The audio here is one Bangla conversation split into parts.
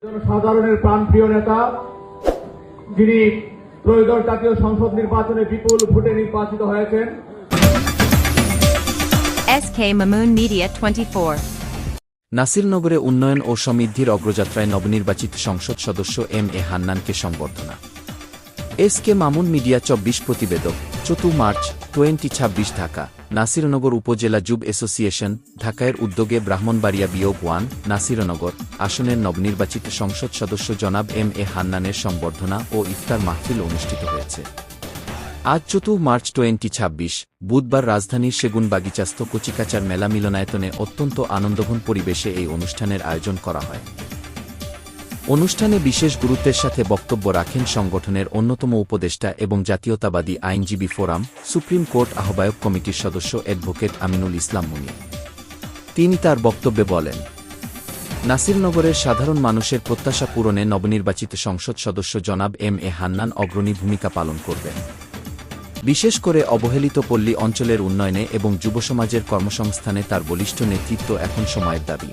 জনসাধারণের প্রাণপ্রিয় নেতা, যিনি ত্রয়োদশ জাতীয় সংসদ নির্বাচনে বিপুল ভোটে নির্বাচিত হয়েছেন। SK Mamoon Media 24। নাসিরনগরে উন্নয়ন ও সমৃদ্ধির অগ্রযাত্রায় নবনির্বাচিত সংসদ সদস্য এম.এ. হান্নানকে সংবর্ধনা। SK মামুন মিডিয়া 24 প্রতিবেদক 4 মার্চ 2026 ঢাকা। নাসিরনগর উপজেলা যুব অ্যাসোসিয়েশন ঢাকায়ের উদ্যোগে ব্রাহ্মণবাড়িয়া বিয়োগ 1 নাসিরনগর আসনের নবনির্বাচিত সংসদ সদস্য জনাব এম.এ. হান্নানের সংবর্ধনা ও ইফতার মাহফিল অনুষ্ঠিত হয়েছে। আজ 4 মার্চ 2026 বুধবার রাজধানীর সেগুনবাগিচাস্থ কচিকাচার মেলা মিলনায়তনে অত্যন্ত আনন্দঘন পরিবেশে এই অনুষ্ঠানের আয়োজন করা হয়। অনুষ্ঠানে বিশেষ গুরুত্বের সাথে বক্তব্য রাখেন সংগঠনের অন্যতম উপদেষ্টা এবং জাতীয়তাবাদী আইনজীবী ফোরাম সুপ্রিম কোর্ট আহ্বায়ক কমিটির সদস্য অ্যাডভোকেট আমিনুল ইসলাম মুনির। তিনি তার বক্তব্যে বলেন, নাসিরনগরের সাধারণ মানুষের প্রত্যাশা পূরণে নবনির্বাচিত সংসদ সদস্য জনাব এম.এ. হান্নান অগ্রণী ভূমিকা পালন করবেন। বিশেষ করে অবহেলিত পল্লী অঞ্চলের উন্নয়নে এবং যুবসমাজের কর্মসংস্থানে তার বলিষ্ঠ নেতৃত্ব এখন সময়ের দাবি।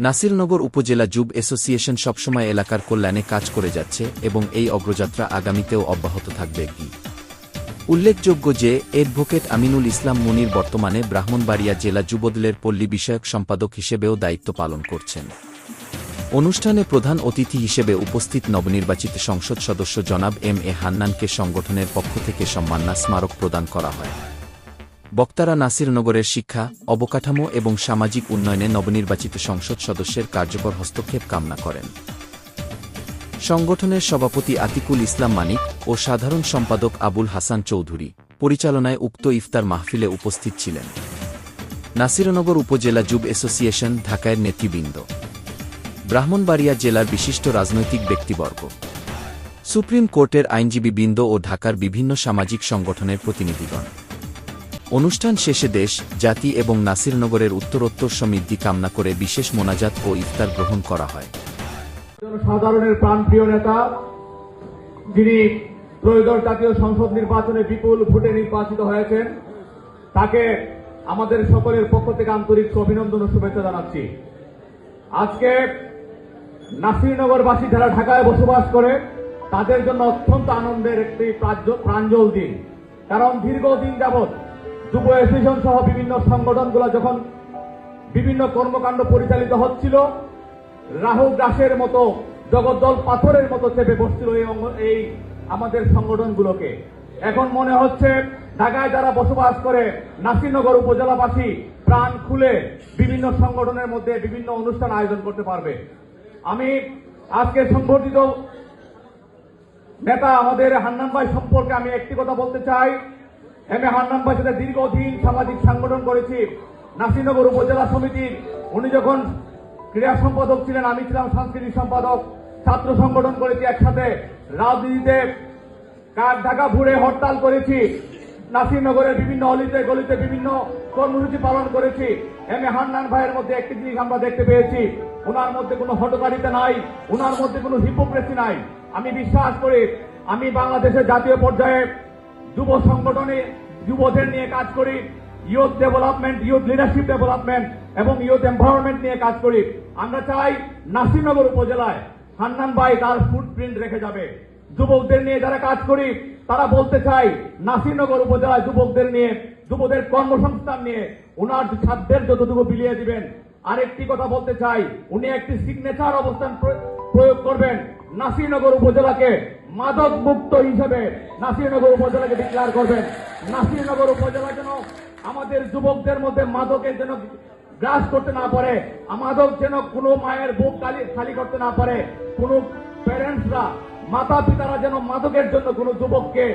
নাসিরনগর উপজেলা যুব অ্যাসোসিয়েশন সবসময় এলাকার কল্যাণে কাজ করে যাচ্ছে এবং এই অগ্রযাত্রা আগামীতেও অব্যাহত থাকবে। উল্লেখযোগ্য যে অ্যাডভোকেট আমিনুল ইসলাম মুনির বর্তমানে ব্রাহ্মণবাড়িয়া জেলা যুবদলের পল্লী বিষয়ক সম্পাদক হিসেবেও দায়িত্ব পালন করছেন। অনুষ্ঠানে প্রধান অতিথি হিসেবে উপস্থিত নবনির্বাচিত সংসদ সদস্য জনাব এম.এ. হান্নানকে সংগঠনের পক্ষ থেকে সম্মাননা স্মারক প্রদান করা হয়। বক্তারা নাসিরনগরের শিক্ষা, অবকাঠামো এবং সামাজিক উন্নয়নে নবনির্বাচিত সংসদ সদস্যের কার্যকর হস্তক্ষেপ কামনা করেন। সংগঠনের সভাপতি আতিকুল ইসলাম মানিক ও সাধারণ সম্পাদক আবুল হাসান চৌধুরী পরিচালনায় উক্ত ইফতার মাহফিলে উপস্থিত ছিলেন। নাসিরনগর উপজেলা যুব অ্যাসোসিয়েশন ঢাকায়ের নেতৃবৃন্দ, ব্রাহ্মণবাড়িয়া জেলার বিশিষ্ট রাজনৈতিক ব্যক্তিবর্গ, সুপ্রিম কোর্টের আইনজীবীবৃন্দ ও ঢাকার বিভিন্ন সামাজিক সংগঠনের প্রতিনিধিগণ। অনুষ্ঠান শেষে দেশ, জাতি এবং নাসিরনগরের উত্তরোত্তর সমৃদ্ধি কামনা করে বিশেষ মোনাজাত ও ইফতার গ্রহণ করা হয়। জনসাধারণের প্রাণপ্রিয় নেতা, যিনি ত্রয়োদশ জাতীয় সংসদ নির্বাচনে বিপুল ভোটে নির্বাচিত হয়েছেন, তাকে আমাদের সকলের পক্ষ থেকে আন্তরিক অভিনন্দন ও শুভেচ্ছা জানাচ্ছি। আজকে নাসিরনগরবাসী যারা ঢাকায় বসবাস করে তাদের জন্য অত্যন্ত আনন্দের একটি প্রাঞ্জল দিন। কারণ দীর্ঘদিন যাবৎ যুব অ্যাসোসিয়েশন সহ বিভিন্ন সংগঠনগুলো যখন বিভিন্ন কর্মকাণ্ড পরিচালিত হচ্ছিল, রাহু গ্রাসের মতো জগদ্দল পাথরের মতো চেপে বসছিল এই আমাদের সংগঠনগুলোকে। এখন মনে হচ্ছে ঢাকায় যারা বসবাস করে নাসিরনগর উপজেলাবাসী প্রাণ খুলে বিভিন্ন সংগঠনের মধ্যে বিভিন্ন অনুষ্ঠান আয়োজন করতে পারবে। আমি আজকে সংগঠিত নেতা আমাদের হান্নান ভাই সম্পর্কে আমি একটি কথা বলতে চাই। এম.এ. হান্নান ভাই সাথে দীর্ঘদিন সামাজিক সংগঠন করেছি। নাসিরনগর উপজেলা সমিতির উনি যখন ক্রীড়া সম্পাদক ছিলেন, আমি ছিলাম সাংস্কৃতিক সম্পাদক। ছাত্র সংগঠন করেছি একসাথে, রাজনীতিতে ঢাকা ঘুরে হরতাল করেছি, নাসিরনগরের বিভিন্ন অলিতে গলিতে বিভিন্ন কর্মসূচি পালন করেছি। এম.এ. হান্নান ভাইয়ের মধ্যে একটি জিনিস আমরা দেখতে পেয়েছি, ওনার মধ্যে কোনো হটকারিতা নাই, ওনার মধ্যে কোনো হিপোক্রেসি নাই। আমি বিশ্বাস করি, আমি বাংলাদেশের জাতীয় পর্যায়ে যুব সংগঠনে যুবদের নিয়ে কাজ করি, youth development, youth leadership development এবং ইউথ এম্পাওয়ারমেন্ট নিয়ে কাজ করি। আমরা চাই নাসিরনগর উপজেলায় হান্নান ভাই তার ফুটপ্রিন্ট রেখে যাবে। যুবকদের নিয়ে যারা কাজ করি তারা বলতে চাই নাসিরনগর উপজেলায় যুবকদের নিয়ে, যুবদের কর্মসংস্থান নিয়ে ওনার সাধ্যের যতটুকু বিলিয়ে দিবেন। আরেকটি কথা বলতে চাই, উনি একটি সিগনেচার অবস্থান প্রয়োগ করবেন, নাসিরনগর উপজেলাকে মাদক মুক্ত হিসেবে নাসিরনগর উপজেলাকে ডিক্লেয়ার করবেন। নাসিরনগর উপজেলা যেন আমাদের যুবকদের মধ্যে মাদকের যেন গ্রাস করতে না পারে, মাদক যেন কোনো মায়ের বুক খালি করতে না পারে, কোনো প্যারেন্টসরা মাতা পিতারা যেন মাদকের জন্য কোনো যুবককে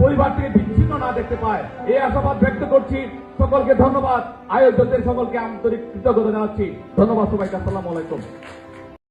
পরিবার থেকে বিচ্ছিন্ন না দেখতে পায়, এই আশাবাদ ব্যক্ত করছি। সকলকে ধন্যবাদ, আয়োজকদের সকলকে আন্তরিক কৃতজ্ঞতা জানাচ্ছি। ধন্যবাদ সবাইকে। আসসালামু আলাইকুম।